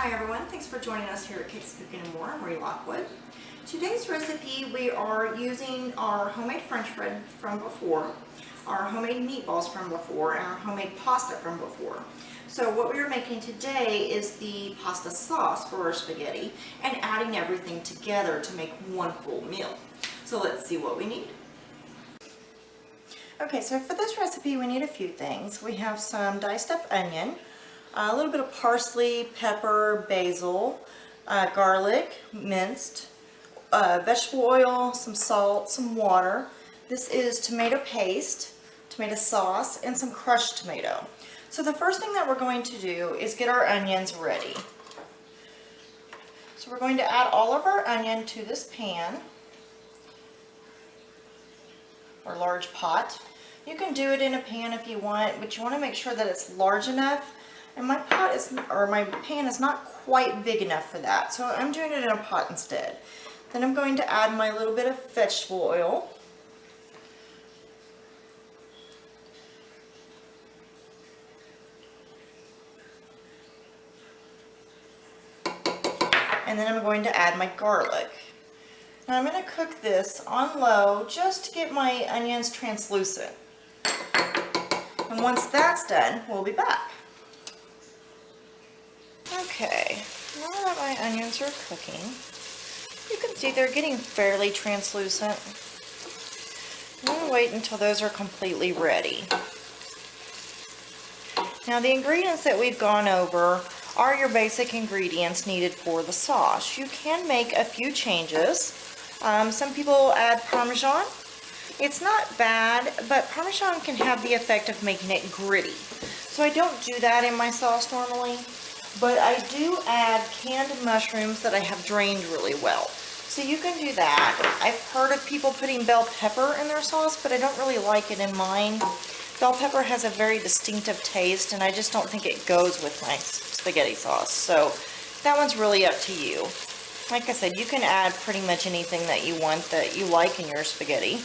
Hi everyone, thanks for joining us here at Cakes, Cooking and More. I'm Marie Lockwood. Today's recipe, we are using our homemade French bread from before, our homemade meatballs from before, and our homemade pasta from before. So what we are making today is the pasta sauce for our spaghetti and adding everything together to make one full meal. So let's see what we need. Okay, so for this recipe we need a few things. We have some diced up onion, a little bit of parsley, pepper, basil, garlic, minced, vegetable oil, some salt, some water. This is tomato paste, tomato sauce, and some crushed tomato. So the first thing that we're going to do is get our onions ready. So we're going to add all of our onion to this pan, or large pot. You can do it in a pan if you want, but you want to make sure that it's large enough. And my pot is, or my pan is not quite big enough for that, so I'm doing it in a pot instead. Then I'm going to add my little bit of vegetable oil. And then I'm going to add my garlic. Now I'm going to cook this on low just to get my onions translucent. And once that's done, we'll be back. Okay, now that my onions are cooking, you can see they're getting fairly translucent. I'm going to wait until those are completely ready. Now the ingredients that we've gone over are your basic ingredients needed for the sauce. You can make a few changes. Some people add Parmesan. It's not bad, but Parmesan can have the effect of making it gritty. So I don't do that in my sauce normally. But I do add canned mushrooms that I have drained really well. So you can do that. I've heard of people putting bell pepper in their sauce, but I don't really like it in mine. Bell pepper has a very distinctive taste, and I just don't think it goes with my spaghetti sauce. So that one's really up to you. Like I said, you can add pretty much anything that you want that you like in your spaghetti.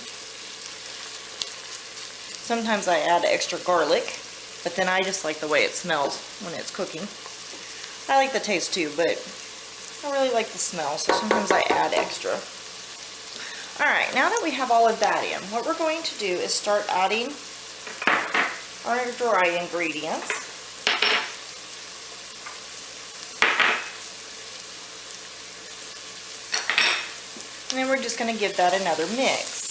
Sometimes I add extra garlic, but then I just like the way it smells when it's cooking. I like the taste too, but I really like the smell, so sometimes I add extra. Alright, now that we have all of that in, what we're going to do is start adding our dry ingredients. And then we're just going to give that another mix.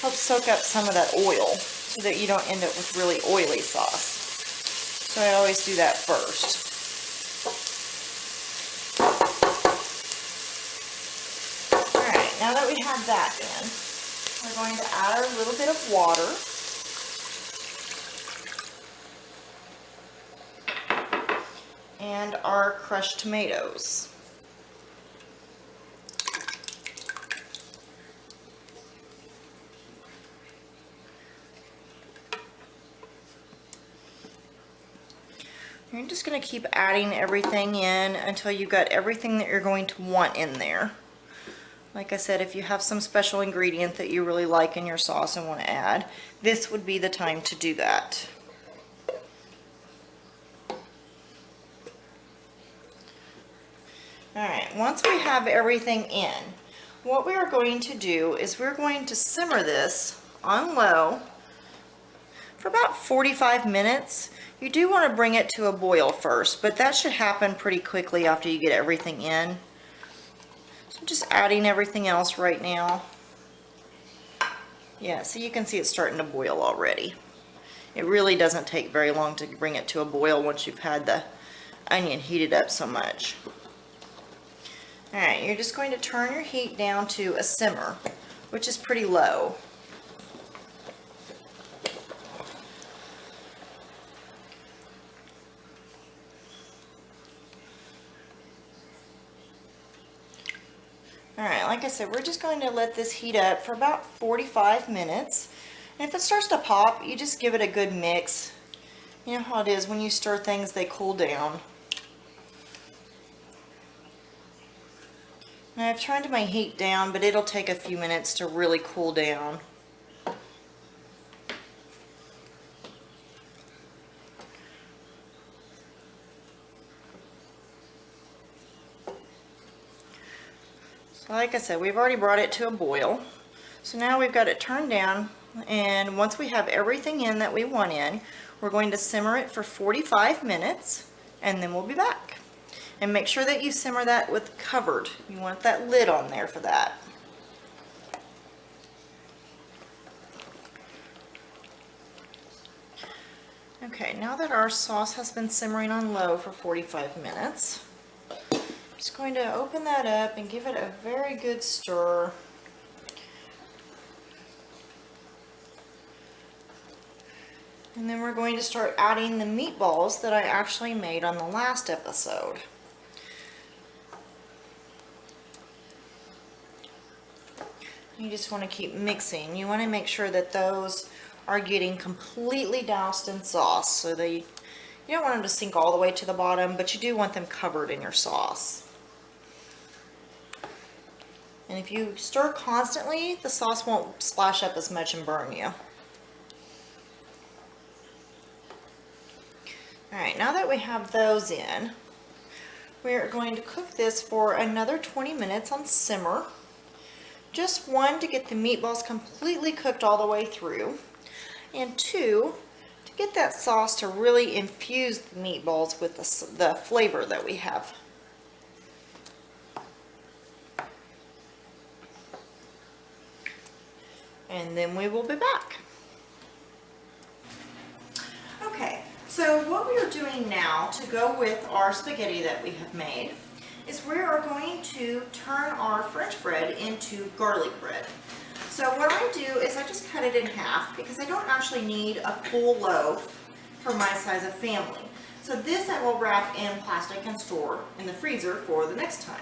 Help soak up some of that oil, so that you don't end up with really oily sauce. So I always do that first. Alright, now that we have that in, we're going to add our little bit of water. And our crushed tomatoes. You're just going to keep adding everything in until you've got everything that you're going to want in there. Like I said, if you have some special ingredient that you really like in your sauce and want to add, this would be the time to do that. Alright, once we have everything in, what we are going to do is we're going to simmer this on low for about 45 minutes. You do want to bring it to a boil first, but that should happen pretty quickly after you get everything in. So I'm just adding everything else right now. Yeah, so you can see it's starting to boil already. It really doesn't take very long to bring it to a boil once you've had the onion heated up so much. Alright, you're just going to turn your heat down to a simmer, which is pretty low. Alright, like I said, we're just going to let this heat up for about 45 minutes. And if it starts to pop, you just give it a good mix. You know how it is, when you stir things, they cool down. And I've turned my heat down, but it'll take a few minutes to really cool down. like I said, we've already brought it to a boil. So now we've got it turned down, and once we have everything in that we want in, we're going to simmer it for 45 minutes, and then we'll be back. And make sure that you simmer that with covered. You want that lid on there for that. Okay, now that our sauce has been simmering on low for 45 minutes, I'm just going to open that up and give it a very good stir. And then we're going to start adding the meatballs that I actually made on the last episode. You just want to keep mixing. You want to make sure that those are getting completely doused in sauce. So you don't want them to sink all the way to the bottom, but you do want them covered in your sauce. And if you stir constantly, the sauce won't splash up as much and burn you. Alright, now that we have those in, we're going to cook this for another 20 minutes on simmer. Just one, to get the meatballs completely cooked all the way through, and two, to get that sauce to really infuse the meatballs with the flavor that we have. And then we will be back. Okay, so what we are doing now to go with our spaghetti that we have made is we are going to turn our French bread into garlic bread. So what I do is I just cut it in half because I don't actually need a full loaf for my size of family. So this I will wrap in plastic and store in the freezer for the next time.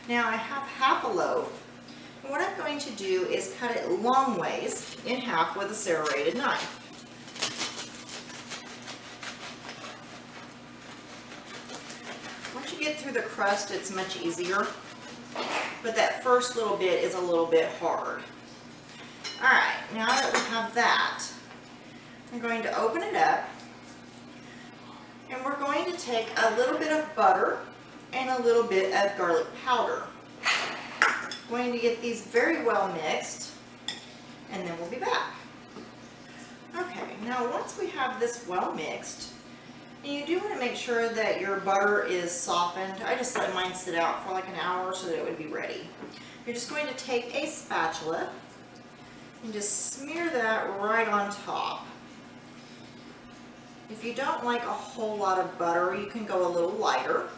Now I have half a loaf, and what I'm going to do is cut it long ways in half with a serrated knife. Once you get through the crust, it's much easier, but that first little bit is a little bit hard. Alright, now that we have that, I'm going to open it up, and we're going to take a little bit of butter and a little bit of garlic powder. I'm going to get these very well mixed, and then we'll be back. Okay, now once we have this well mixed, and you do want to make sure that your butter is softened. I just let mine sit out for like an hour so that it would be ready. You're just going to take a spatula and just smear that right on top. If you don't like a whole lot of butter, you can go a little lighter.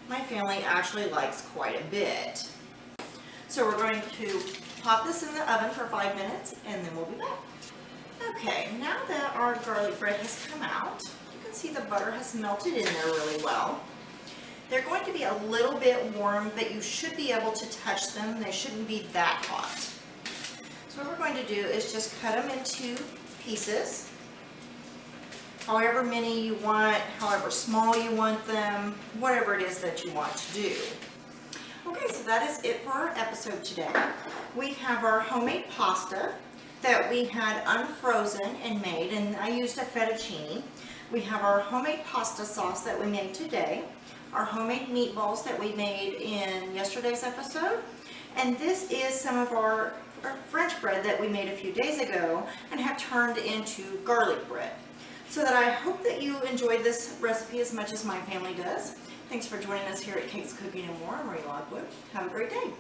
My family actually likes quite a bit. So we're going to pop this in the oven for 5 minutes, and then we'll be back. Okay, now that our garlic bread has come out, you can see the butter has melted in there really well. They're going to be a little bit warm, but you should be able to touch them. They shouldn't be that hot. So what we're going to do is just cut them into pieces, however many you want, however small you want them, whatever it is that you want to do. Okay, so that is it for our episode today. We have our homemade pasta that we had unfrozen and made, and I used a fettuccine. We have our homemade pasta sauce that we made today, our homemade meatballs that we made in yesterday's episode, and this is some of our French bread that we made a few days ago and have turned into garlic bread. So that I hope that you enjoyed this recipe as much as my family does. Thanks for joining us here at Cakes, Cooking, and More. I'm Marie Lockwood. Have a great day.